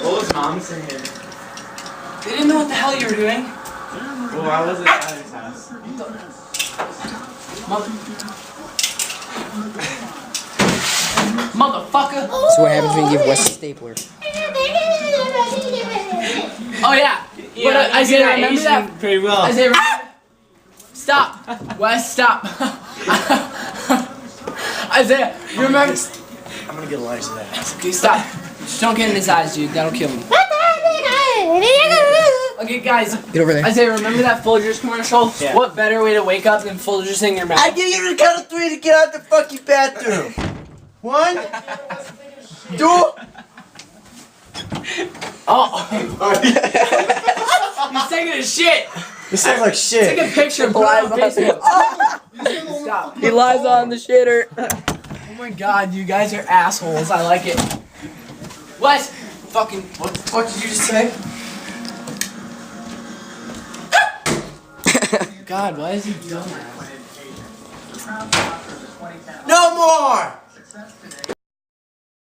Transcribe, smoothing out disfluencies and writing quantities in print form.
What was Mom saying? They didn't know what the hell you were doing. Well, I was at his house. Motherfucker. This is what happens when you give Wes a stapler. Oh yeah. But Isaiah, remember that? Pretty well. Isaiah, stop. Wes, stop. Isaiah, you remember? I'm gonna get a lice of that. Okay, stop. Just don't get in his eyes, dude. That'll kill him. Okay, guys. Get over there. Isaiah, remember that Folgers commercial? Yeah. What better way to wake up than Folgers in your mouth? I give you the count of 3 to get out the fucking bathroom. 1, 2. Oh. He's taking a shit. This sounds like shit. Take a picture and put it on Facebook. Stop. He lies on the shitter. Oh my god, you guys are assholes. I like it. What? Fucking. What the fuck did you just say? God, why is he doing that? No more!